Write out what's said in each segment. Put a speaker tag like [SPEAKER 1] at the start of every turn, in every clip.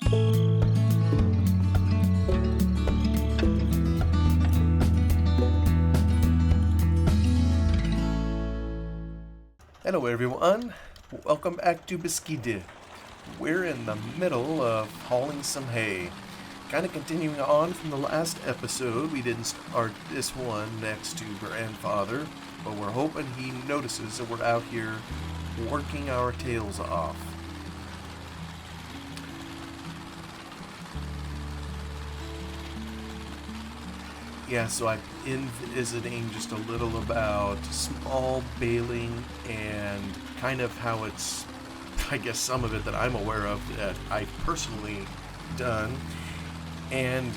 [SPEAKER 1] Hello everyone, welcome back to Beskidy. We're in the middle of hauling some hay. Kind of continuing on from the last episode, we didn't start this one next to grandfather, but we're hoping he notices that we're out here working our tails off. Yeah, so I've been visiting just a little about small baling and kind of how it's, I guess, some of it that I'm aware of that I've personally done. And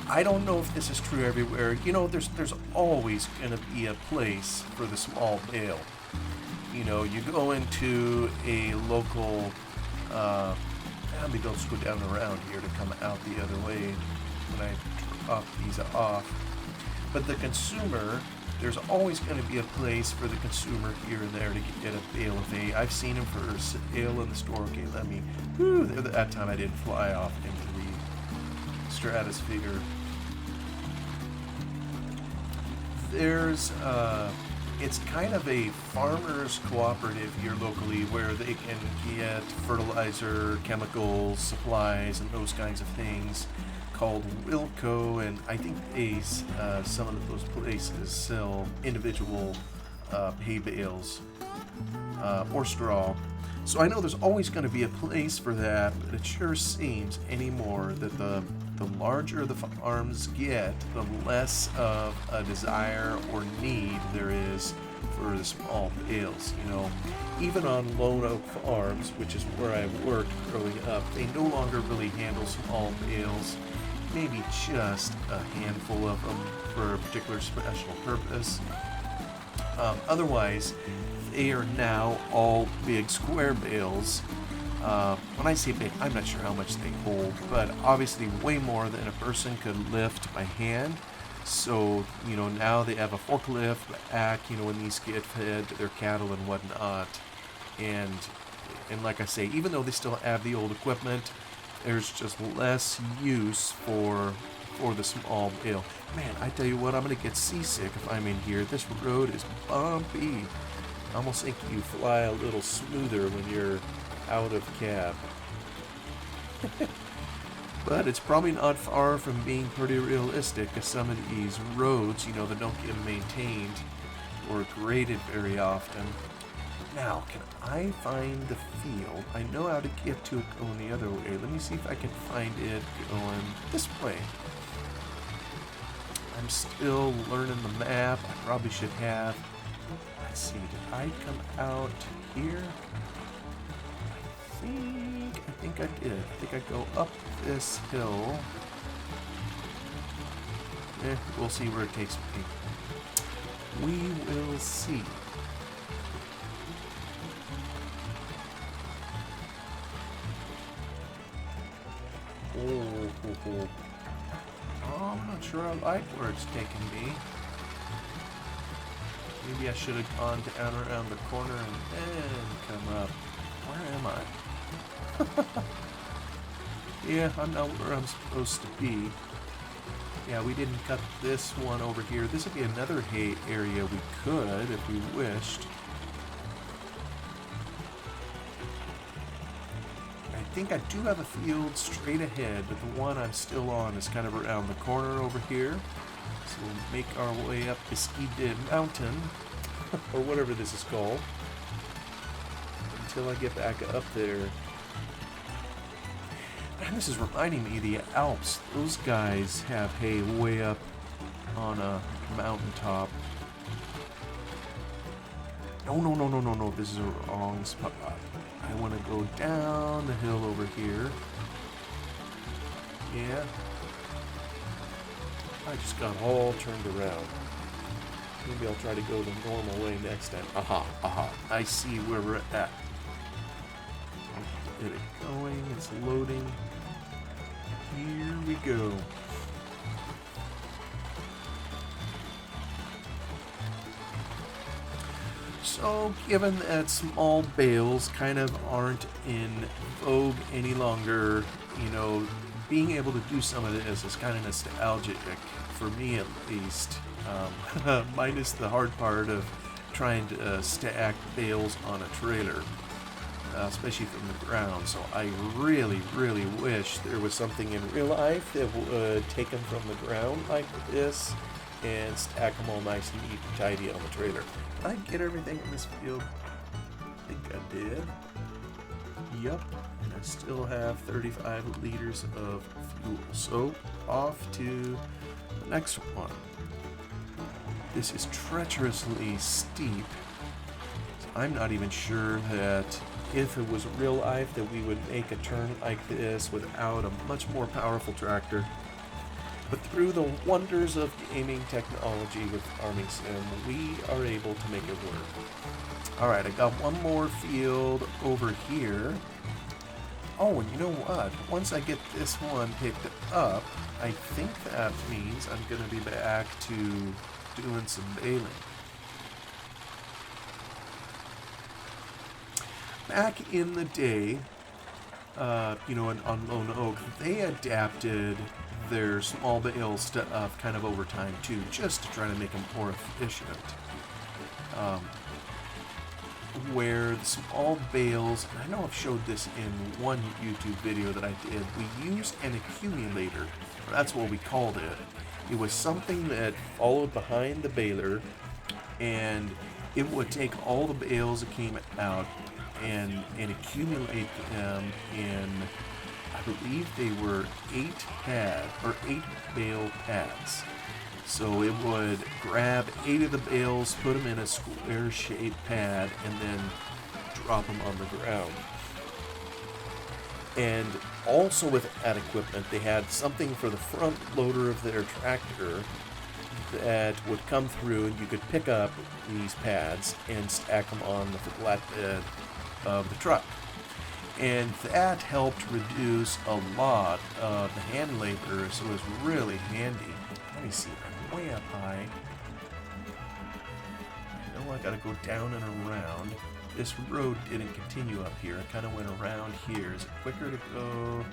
[SPEAKER 1] I don't know if this is true everywhere. You know, there's always going to be a place for the small bale. You know, you go into a local, let me don't go down around here to come out the other way when I drop these off. But the consumer, there's always going to be a place for the consumer here and there to get a bale of hay. I've seen them for sale in the store. Okay, that time I didn't fly off into the stratosphere. There's, it's kind of a farmers cooperative here locally where they can get fertilizer, chemicals, supplies, and those kinds of things, called Wilco, and I think some of those places sell individual hay bales or straw. So I know there's always going to be a place for that, but it sure seems anymore that the larger the farms get, the less of a desire or need there is for the small bales. You know, even on Lone Oak Farms, which is where I worked growing up, they no longer really handle small bales. Maybe just a handful of them for a particular special purpose. Otherwise, they are now all big square bales. When I say big, I'm not sure how much they hold, but obviously way more than a person could lift by hand. So, you know, now they have a forklift back, you know, when these get fed to their cattle and whatnot. And like I say, even though they still have the old equipment, there's just less use for the small bale. Man, I tell you what, I'm going to get seasick if I'm in here. This road is bumpy. I almost think you fly a little smoother when you're out of cab. But it's probably not far from being pretty realistic, as some of these roads, you know, that don't get maintained or graded very often. Now, can I find the field? I know how to get to it going the other way. Let me see if I can find it going this way. I'm still learning the map. I probably should have. Let's see, did I come out here? I think I did. I think I go up this hill. We'll see where it takes me. We will see. Oh, I'm not sure I like where it's taking me. Maybe I should have gone down around the corner and then come up. Where am I? Yeah, I'm not where I'm supposed to be. Yeah, we didn't cut this one over here. This would be another hay area we could if we wished. I think I do have a field straight ahead, but the one I'm still on is kind of around the corner over here. So we'll make our way up Beskidy Mountain, or whatever this is called, until I get back up there. And this is reminding me of the Alps. Those guys have hay way up on a mountaintop. No, this is a wrong spot. I want to go down the hill over here. Yeah. I just got all turned around. Maybe I'll try to go the normal way next time. Aha. I see where we're at. Get it going. It's loading. Here we go. So, given that small bales kind of aren't in vogue any longer, being able to do some of this is kind of nostalgic, for me at least. Minus the hard part of trying to stack bales on a trailer, especially from the ground. So I really, really wish there was something in real life that would take them from the ground like this and stack them all nice and neat and tidy on the trailer. Did I get everything in this field? I think I did. Yup. And I still have 35 liters of fuel. So off to the next one. This is treacherously steep. So I'm not even sure that if it was real life that we would make a turn like this without a much more powerful tractor. But through the wonders of gaming technology with Farming Sim, we are able to make it work. Alright, I got one more field over here. Oh, and you know what? Once I get this one picked up, I think that means I'm going to be back to doing some baling. Back in the day, on Lone Oak, they adapted their small bales stuff kind of over time too, just to try to make them more efficient. Where the small bales, and I know I've showed this in one YouTube video that I did, we used an accumulator. That's what we called it. It was something that followed behind the baler, and it would take all the bales that came out and accumulate them in, I believe they were 8 bale pads. So it would grab 8 of the bales, put them in a square-shaped pad, and then drop them on the ground. And also with that equipment, they had something for the front loader of their tractor that would come through, and you could pick up these pads and stack them on the flatbed of the truck. And that helped reduce a lot of the hand labor, so it was really handy. Let me see, I'm way up high. I know I gotta go down and around. This road didn't continue up here, it kind of went around here. Is it quicker to go?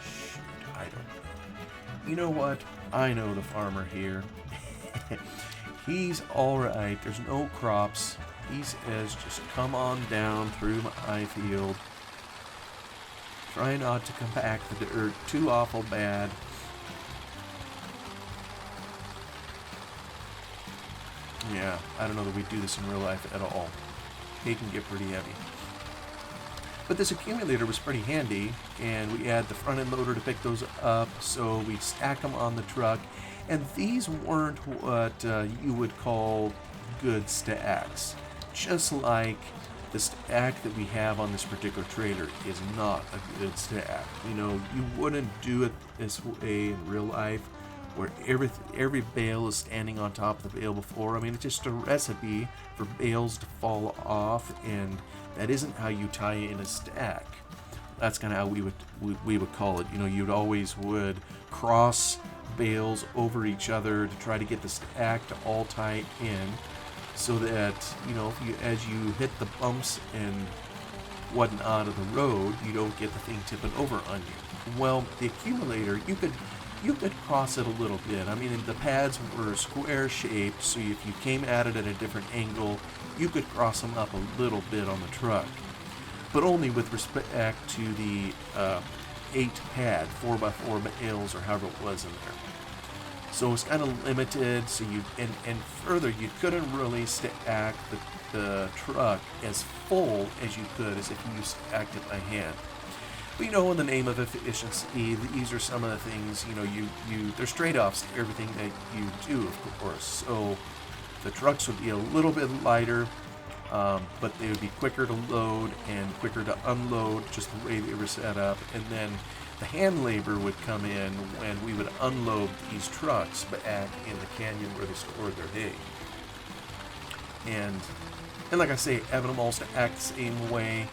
[SPEAKER 1] Shoot, I don't know. You know what? I know the farmer here. He's alright, there's no crops. He says, just come on down through my field. Try not to compact the dirt too awful bad. Yeah, I don't know that we do this in real life at all. They can get pretty heavy. But this accumulator was pretty handy, and we had the front end loader to pick those up, so we stack them on the truck. And these weren't what you would call good stacks. Just like the stack that we have on this particular trailer is not a good stack. You wouldn't do it this way in real life, where every bale is standing on top of the bale before. I mean, it's just a recipe for bales to fall off, and that isn't how you tie in a stack. That's kind of how we would call it. You'd always would cross bales over each other to try to get the stack to all tie in, so that as you hit the bumps and whatnot of the road, you don't get the thing tipping over on you. Well, the accumulator, you could cross it a little bit. I mean, the pads were square shaped, so if you came at it at a different angle, you could cross them up a little bit on the truck, but only with respect to the 8 pad 4x4 bales or however it was in there. So it's kind of limited. So and further, you couldn't really stack the truck as full as you could as if you stacked it by hand. But in the name of efficiency, these are some of the things, there's trade-offs to everything that you do, of course. So the trucks would be a little bit lighter, but they would be quicker to load and quicker to unload, just the way they were set up. And then the hand labor would come in when we would unload these trucks back in the canyon where they stored their hay. And like I say, having them all act the same way.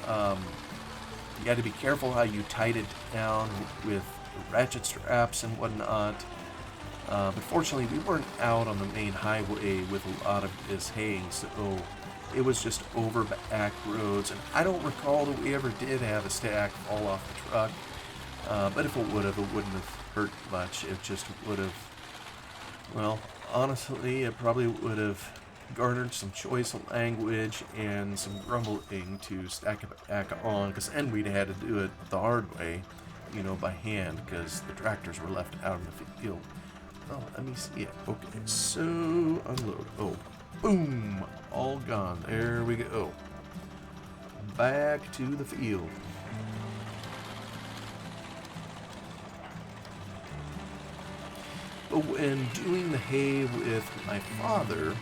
[SPEAKER 1] You got to be careful how you tied it down with ratchet straps and whatnot. But fortunately, we weren't out on the main highway with a lot of this hay, so it was just over back roads. And I don't recall that we ever did have a stack fall off the truck. But if it would have, it wouldn't have hurt much. It just would have, well, honestly, it probably would have garnered some choice language and some grumbling to stack it back on, because then we'd had to do it the hard way, by hand, because the tractors were left out in the field. Oh, let me see it. Okay, so unload. Oh, boom, all gone. There we go. Back to the field. But when doing the hay with my father,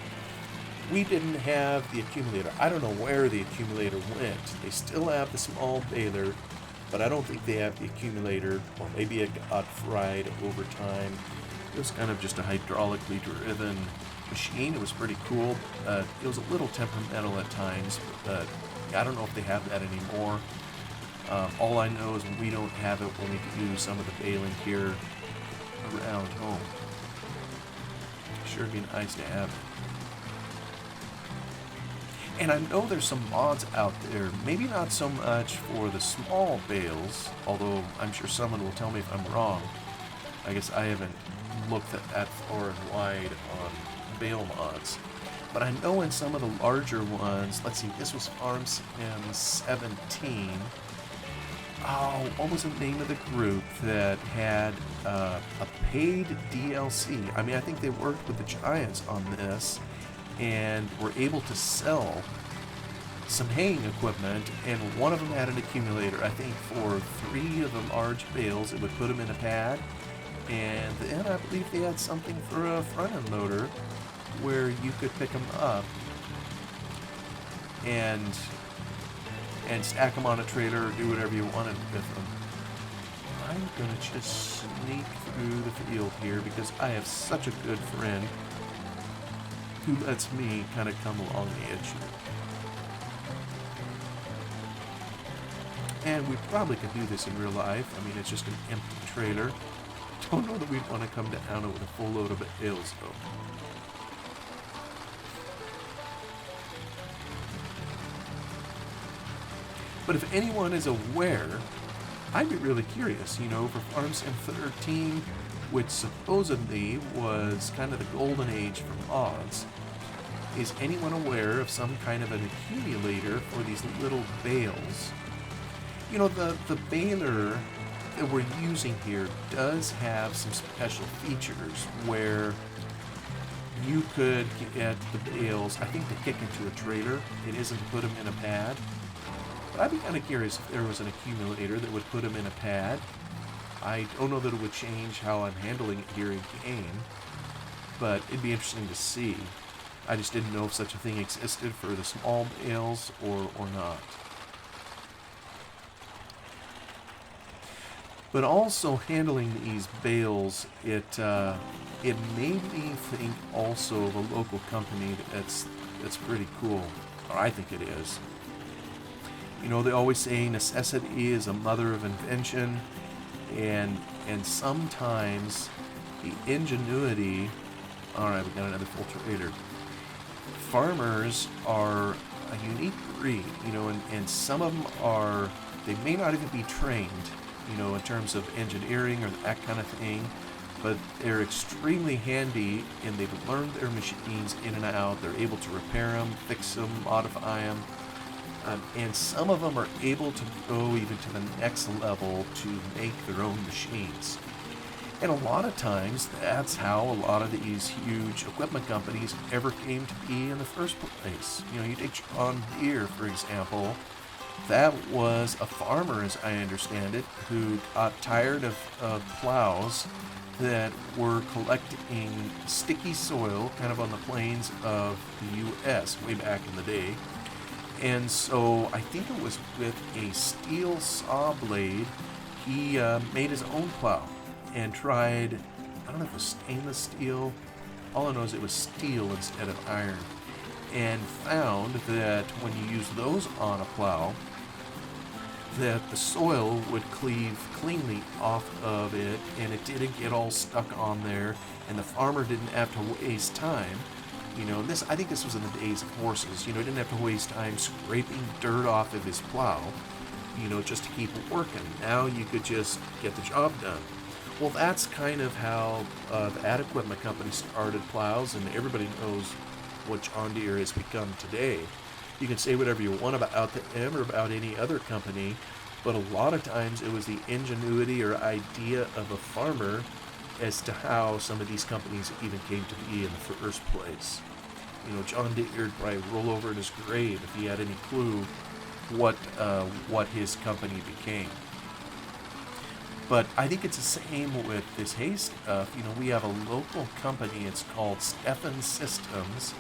[SPEAKER 1] we didn't have the accumulator. I don't know where the accumulator went. They still have the small baler, but I don't think they have the accumulator, or maybe it got fried over time. It was kind of just a hydraulically driven machine. It was pretty cool. It was a little temperamental at times, but I don't know if they have that anymore. All I know is when we don't have it, we'll need to do some of the baling here around home. Sure would be nice to have it. And I know there's some mods out there, maybe not so much for the small bales, although I'm sure someone will tell me if I'm wrong. I guess I haven't looked at that far and wide on bale mods. But I know in some of the larger ones, let's see, this was Farm Sim 17. Oh, what was the name of the group that had a paid DLC? I mean, I think they worked with the Giants on this and were able to sell some haying equipment, and one of them had an accumulator. I think for 3 of the large bales, it would put them in a pad, and then I believe they had something for a front-end loader where you could pick them up and stack them on a trailer or do whatever you wanted with them. I'm gonna just sneak through the field here because I have such a good friend who lets me kind of come along the edge here. And we probably could do this in real life. I mean, it's just an empty trailer. Don't know that we'd want to come down with a full load of bales, though. But if anyone is aware, I'd be really curious, for Farm Sim 13, which supposedly was kind of the golden age for mods, is anyone aware of some kind of an accumulator for these little bales? The baler that we're using here does have some special features where you could get the bales, I think, to kick into a trailer. It isn't to put them in a pad. But I'd be kind of curious if there was an accumulator that would put them in a pad. I don't know that it would change how I'm handling it here in game, but it'd be interesting to see. I just didn't know if such a thing existed for the small bales or not. But also handling these bales, it made me think also of a local company that's pretty cool, or I think it is. They always say necessity is a mother of invention, and sometimes the ingenuity. All right, we got another full trailer. Farmers are a unique breed, and some of them they may not even be trained, in terms of engineering or that kind of thing, but they're extremely handy, and they've learned their machines in and out. They're able to repair them, fix them, modify them, and some of them are able to go even to the next level to make their own machines. And a lot of times, that's how a lot of these huge equipment companies ever came to be in the first place. You take John Deere, for example. That was a farmer, as I understand it, who got tired of plows that were collecting sticky soil kind of on the plains of the U.S. way back in the day. And so I think it was with a steel saw blade, he made his own plow and tried, I don't know if it was stainless steel, all I know is it was steel instead of iron, and found that when you use those on a plow, that the soil would cleave cleanly off of it, and it didn't get all stuck on there, and the farmer didn't have to waste time. I think this was in the days of horses. He didn't have to waste time scraping dirt off of his plow, just to keep working. Now you could just get the job done. Well, that's kind of how the ag equipment company started plows, and everybody knows what John Deere has become today. You can say whatever you want about them or about any other company, but a lot of times it was the ingenuity or idea of a farmer as to how some of these companies even came to be in the first place. John Deere would probably roll over in his grave if he had any clue what his company became. But I think it's the same with this hay stuff. We have a local company. It's called Steffen Systems,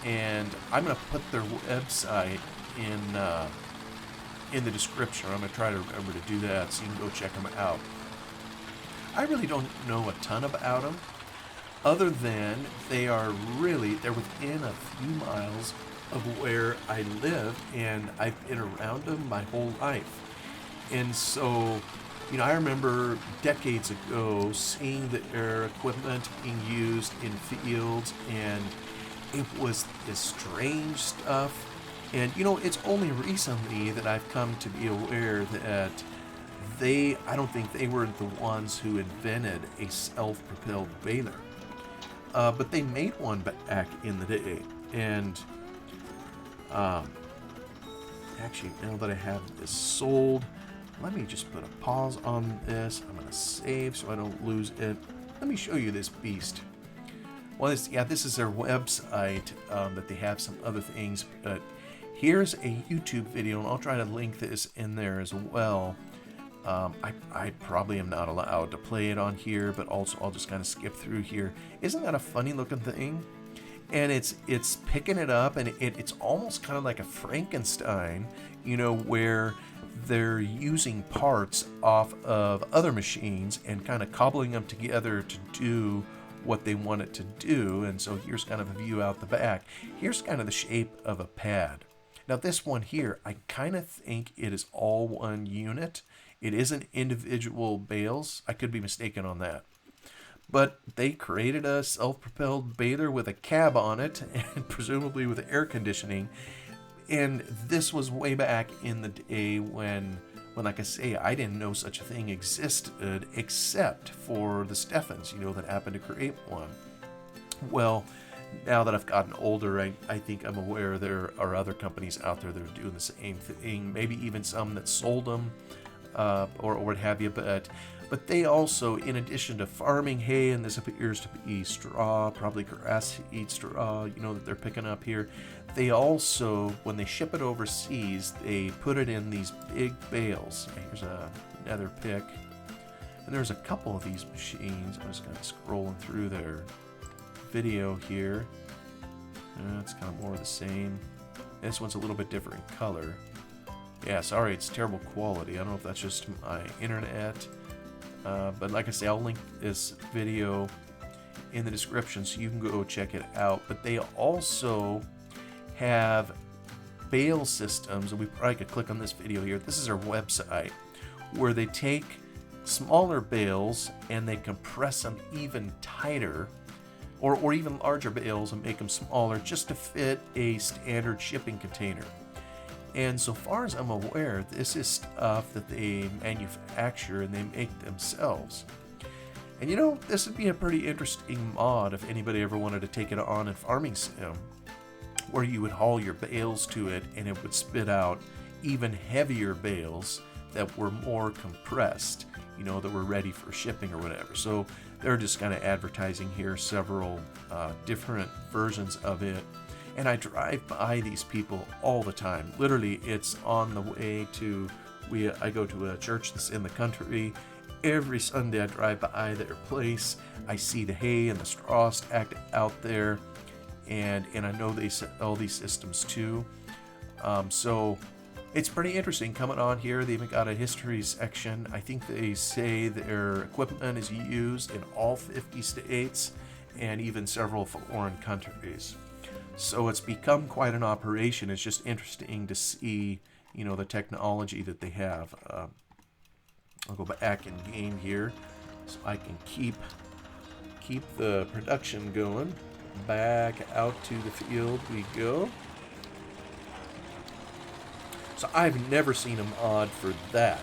[SPEAKER 1] and I'm going to put their website in the description. I'm going to try to remember to do that so you can go check them out. I really don't know a ton about them, other than they're within a few miles of where I live, and I've been around them my whole life. And so, I remember decades ago seeing their equipment being used in fields, and it was this strange stuff. And, it's only recently that I've come to be aware that I don't think they were the ones who invented a self-propelled baler. But they made one back in the day. And actually, now that I have this sold, let me just put a pause on this. I'm going to save so I don't lose it. Let me show you this beast. Well, this is their website, that they have some other things. But here's a YouTube video, and I'll try to link this in there as well. I probably am not allowed to play it on here, but also I'll just kind of skip through here. Isn't that a funny looking thing? And it's picking it up, and it's almost kind of like a Frankenstein, where they're using parts off of other machines and kind of cobbling them together to do what they want it to do. And so here's kind of a view out the back. Here's kind of the shape of a pad. Now this one here, I kind of think it is all one unit. It isn't individual bales. I could be mistaken on that. But they created a self-propelled baler with a cab on it, and presumably with air conditioning. And this was way back in the day when, like I say, I didn't know such a thing existed except for the Steffens, that happened to create one. Well, now that I've gotten older, I think I'm aware there are other companies out there that are doing the same thing, maybe even some that sold them, or what have you. But they also, in addition to farming hay, and this appears to be straw, probably grass seed straw, that they're picking up here, they also, when they ship it overseas, they put it in these big bales. Here's another pick. And there's a couple of these machines. I'm just kind of scrolling through their video here. It's kind of more of the same. This one's a little bit different in color. Yeah, sorry, it's terrible quality. I don't know if that's just my internet. But like I say, I'll link this video in the description so you can go check it out. But they also have bale systems, and we probably could click on this video here. This is their website, where they take smaller bales and they compress them even tighter, or even larger bales and make them smaller just to fit a standard shipping container. And so far as I'm aware, this is stuff that they manufacture and they make themselves. And this would be a pretty interesting mod if anybody ever wanted to take it on in Farming Sim, where you would haul your bales to it and it would spit out even heavier bales that were more compressed, that were ready for shipping or whatever. So they're just kind of advertising here several different versions of it. And I drive by these people all the time. Literally, it's on the way to, I go to a church that's in the country. Every Sunday I drive by their place. I see the hay and the straw stacked out there. And I know they sell these systems too. So it's pretty interesting coming on here. They even got a history section. I think they say their equipment is used in all 50 states and even several foreign countries. So it's become quite an operation. It's just interesting to see, the technology that they have. I'll go back in game here so I can keep the production going. Back out to the field we go. So I've never seen a mod for that.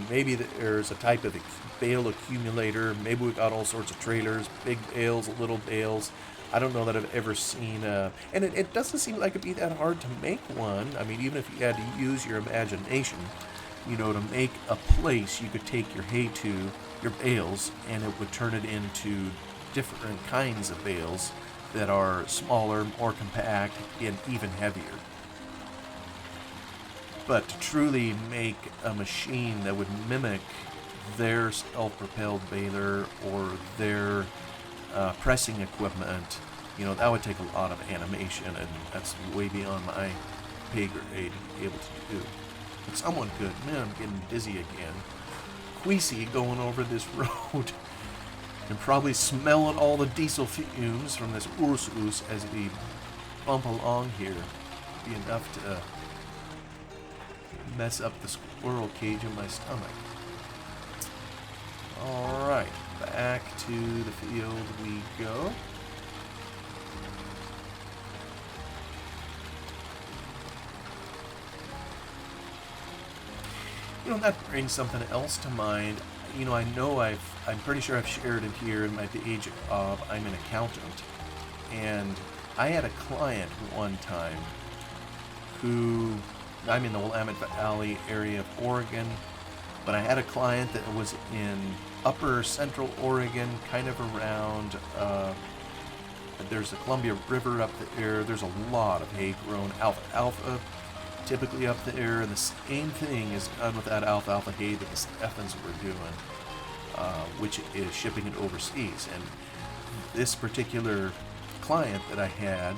[SPEAKER 1] Maybe there's a type of bale accumulator. Maybe we've got all sorts of trailers, big bales, little bales. I don't know that I've ever seen and it doesn't seem like it'd be that hard to make one. I mean, even if you had to use your imagination, to make a place you could take your hay to, your bales, and it would turn it into different kinds of bales that are smaller, more compact, and even heavier. But to truly make a machine that would mimic their self-propelled baler or their pressing equipment, that would take a lot of animation, and that's way beyond my pay grade to be able to do. But someone could. Man, I'm getting dizzy again. Queasy going over this road. And probably smelling all the diesel fumes from this Ursus as we bump along here. Be enough to mess up the squirrel cage in my stomach. Alright, back to the field we go. That brings something else to mind. I know I'm pretty sure I've shared it here in my day job. I'm an accountant. And I had a client one time who, I'm in the Willamette Valley area of Oregon, but I had a client that was in upper central Oregon, kind of around, there's the Columbia River up there. There's a lot of hay grown alfalfa typically up there, and the same thing is done with that alfalfa hay that the Steffens were doing, which is shipping it overseas. And this particular client that I had,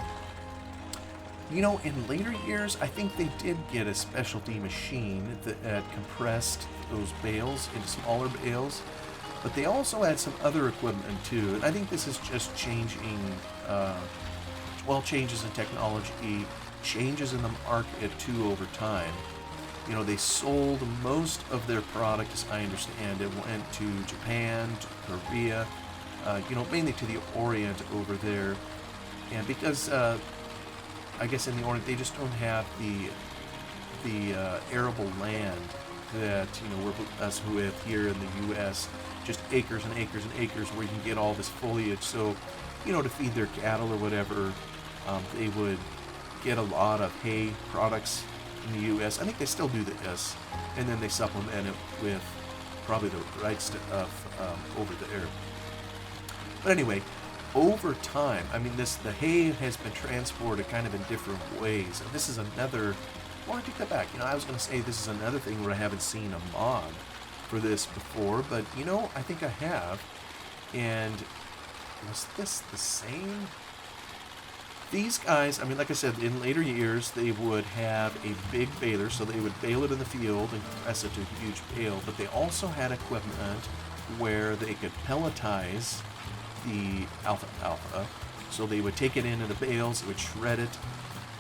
[SPEAKER 1] in later years, I think they did get a specialty machine that compressed those bales into smaller bales, but they also had some other equipment too. And I think this is just changing, changes in technology, changes in the market too over time. They sold most of their product, as I understand it, went to Japan, to Korea, mainly to the Orient over there. And because, I guess in the Orient, they just don't have the arable land that, we're blessed with here in the U.S., just acres and acres and acres where you can get all this foliage. So, to feed their cattle or whatever, they would get a lot of hay products in the U.S. I think they still do this, and then they supplement it with probably the right stuff over there. But anyway, over time, the hay has been transported kind of in different ways, and this is another. Well, I take that back. I was going to say this is another thing where I haven't seen a mod for this before, but I think I have. And was this the same? These guys, like I said, in later years, they would have a big baler, so they would bale it in the field and press it to a huge bale, but they also had equipment where they could pelletize the alfalfa, so they would take it into the bales, they would shred it,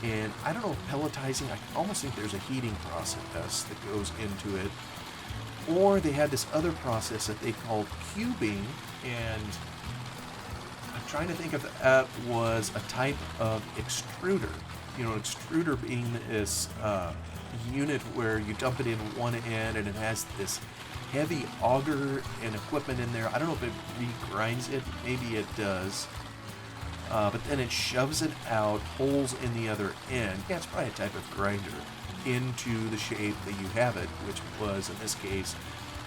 [SPEAKER 1] and I don't know if pelletizing, I almost think there's a heating process that goes into it, or they had this other process that they called cubing, and I'm trying to think if that was a type of extruder. Extruder being this unit where you dump it in one end and it has this heavy auger and equipment in there. I don't know if it regrinds it. Maybe it does. But then it shoves it out, holes in the other end. Yeah, it's probably a type of grinder into the shape that you have it, which was, in this case,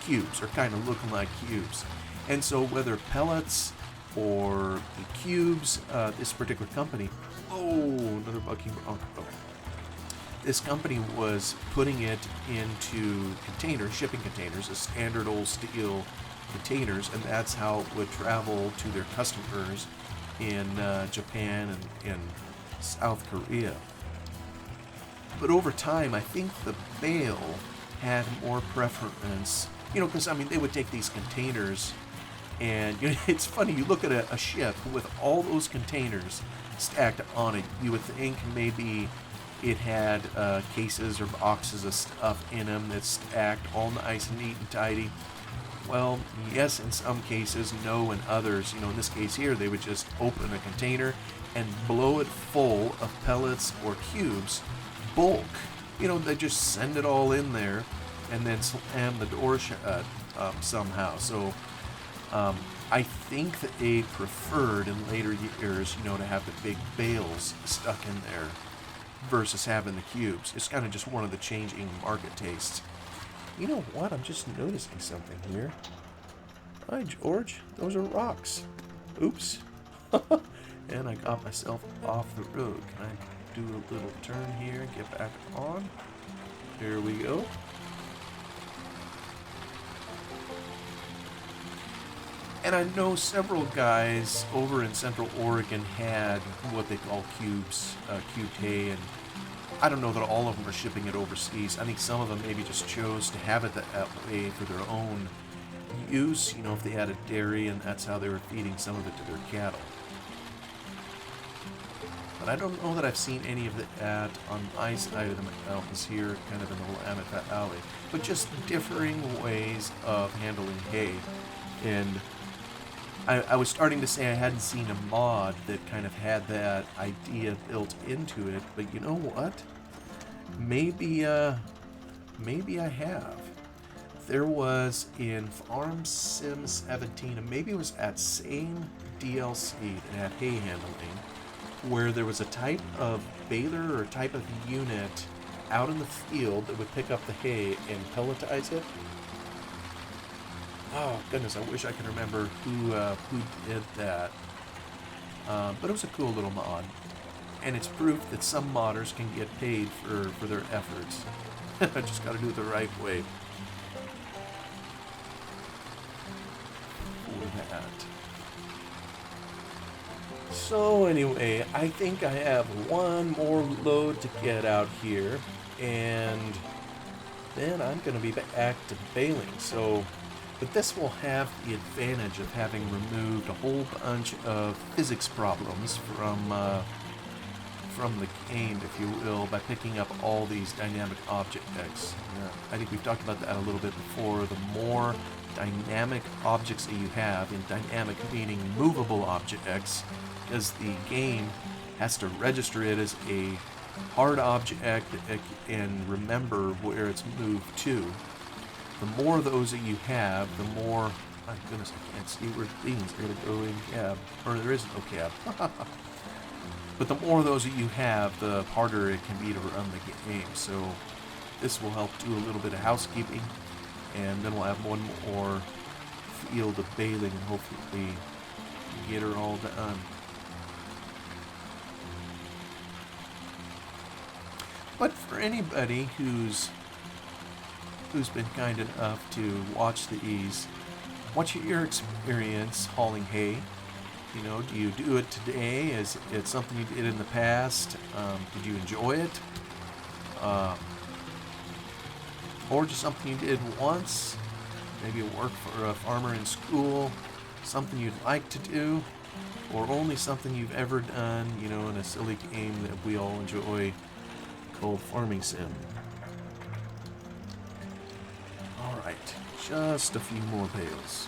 [SPEAKER 1] cubes, or kind of looking like cubes. And so whether pellets or the cubes, this particular company, another bug came, this company was putting it into containers, shipping containers, as standard old steel containers, and that's how it would travel to their customers in Japan and in South Korea. But over time, I think the bale had more preference, because they would take these containers. And it's funny, you look at a ship with all those containers stacked on it, you would think maybe It had cases or boxes of stuff in them that's stacked all nice and neat and tidy. Well, yes, in some cases, no in others. In this case here, they would just open a container and blow it full of pellets or cubes, bulk. They just send it all in there and then slam the door shut somehow. So I think that they preferred in later years, to have the big bales stuck in there versus having the cubes. It's kind of just one of the changing market tastes. You know what? I'm just noticing something here. Hi, George. Those are rocks. Oops. And I got myself off the road. Can I do a little turn here and get back on? Here we go. And I know several guys over in Central Oregon had what they call cubes, cubed hay, and I don't know that all of them are shipping it overseas. I think some of them maybe just chose to have it that way for their own use, if they had a dairy and that's how they were feeding some of it to their cattle. But I don't know that I've seen any of that on my side of the mountains here, kind of in the Willamette Valley. But just differing ways of handling hay. And I was starting to say I hadn't seen a mod that kind of had that idea built into it, but you know what? Maybe I have. There was in Farm Sim 17, and maybe it was at same DLC that had hay handling, where there was a type of baler or a type of unit out in the field that would pick up the hay and pelletize it. Oh goodness, I wish I could remember who did that. But it was a cool little mod. And it's proof that some modders can get paid for their efforts. I just gotta do it the right way. For that. So anyway, I think I have one more load to get out here. And then I'm gonna be back to baling. But this will have the advantage of having removed a whole bunch of physics problems from the game, if you will, by picking up all these dynamic objects. I think we've talked about that a little bit before. The more dynamic objects that you have, in dynamic meaning movable objects, because the game has to register it as a hard object and remember where it's moved to. The more of those that you have, the more... My goodness, I can't see where things are going to go in cab. Or there isn't no cab. But the more of those that you have, the harder it can be to run the game. So this will help do a little bit of housekeeping. And then we'll have one more field of baling and hopefully get her all done. But for anybody who's been kind enough to watch these, what's your experience hauling hay? Do you do it today? Is it something you did in the past? Did you enjoy it? Or just something you did once? Maybe you work for a farmer in school? Something you'd like to do? Or only something you've ever done, in a silly game that we all enjoy called Farming Sim? Alright, just a few more bales.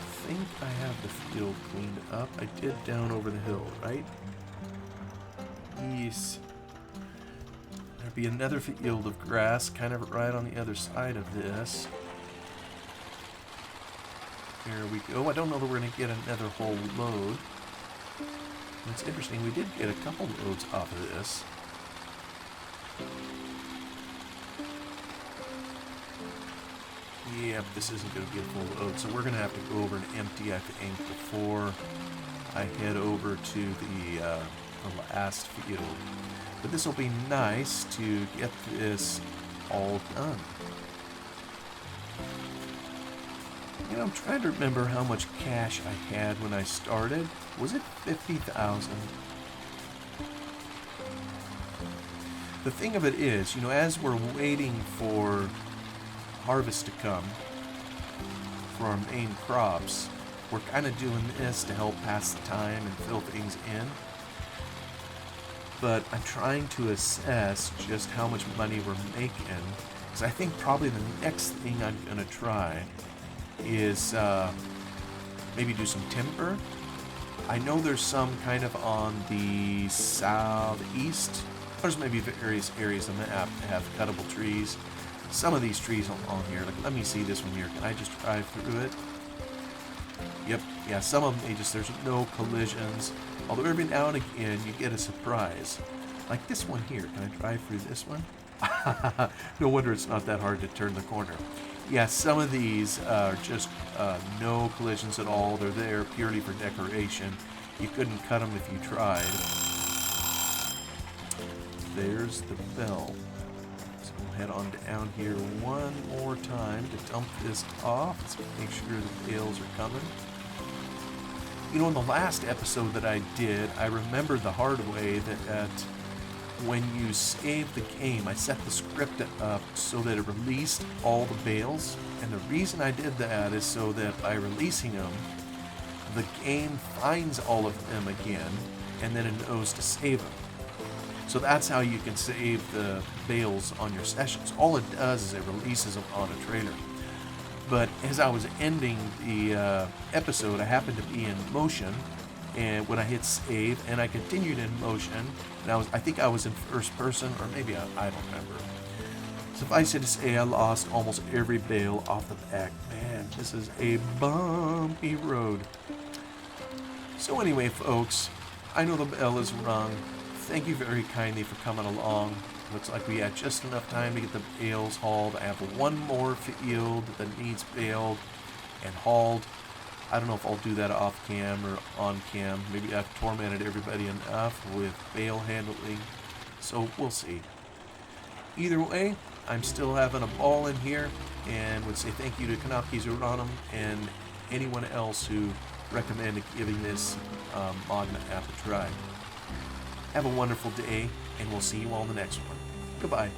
[SPEAKER 1] I think I have the field cleaned up. I did down over the hill, right? Yes. There'd be another field of grass kind of right on the other side of this. There we go. I don't know that we're going to get another whole load. It's interesting, we did get a couple loads off of this. Yep, this isn't going to be a full load, so we're going to have to go over and empty, I think, before I head over to the last field. But this will be nice to get this all done. I'm trying to remember how much cash I had when I started. Was it 50,000? The thing of it is, as we're waiting for harvest to come for our main crops, We're kind of doing this to help pass the time and fill things in. But I'm trying to assess just how much money we're making. Because I think probably the next thing I'm going to try is maybe do some timber. I know there's some kind of on the southeast. There's maybe various areas on the map that have cuttable trees. Some of these trees on here, like, let me see this one here. Can I just drive through it? Yep, yeah, some of them, there's no collisions. Although every now and again, you get a surprise. Like this one here. Can I drive through this one? No wonder it's not that hard to turn the corner. Yeah, some of these are just no collisions at all. They're there purely for decoration. You couldn't cut them if you tried. There's the bell. So we'll head on down here one more time to dump this off. Let's make sure the bales are coming. You know, in the last episode that I did, I remembered the hard way that when you save the game, I set the script up so that it released all the bales. And the reason I did that is so that by releasing them, the game finds all of them again, and then it knows to save them. So that's how you can save the bales on your sessions. All it does is it releases them on a trailer. But as I was ending the episode, I happened to be in motion, and when I hit save, and I continued in motion, and I think I was in first person, or maybe I don't remember. Suffice it to say, I lost almost every bale off the back. Man, this is a bumpy road. So anyway, folks, I know the bell is rung. Thank you very kindly for coming along. Looks like we had just enough time to get the bales hauled. I have one more field that needs baled and hauled. I don't know if I'll do that off cam or on cam. Maybe I've tormented everybody enough with bale handling. So we'll see. Either way, I'm still having a ball in here, and would say thank you to Kanaki Zuranum and anyone else who recommended giving this mod app a try. Have a wonderful day, and we'll see you all in the next one. Goodbye.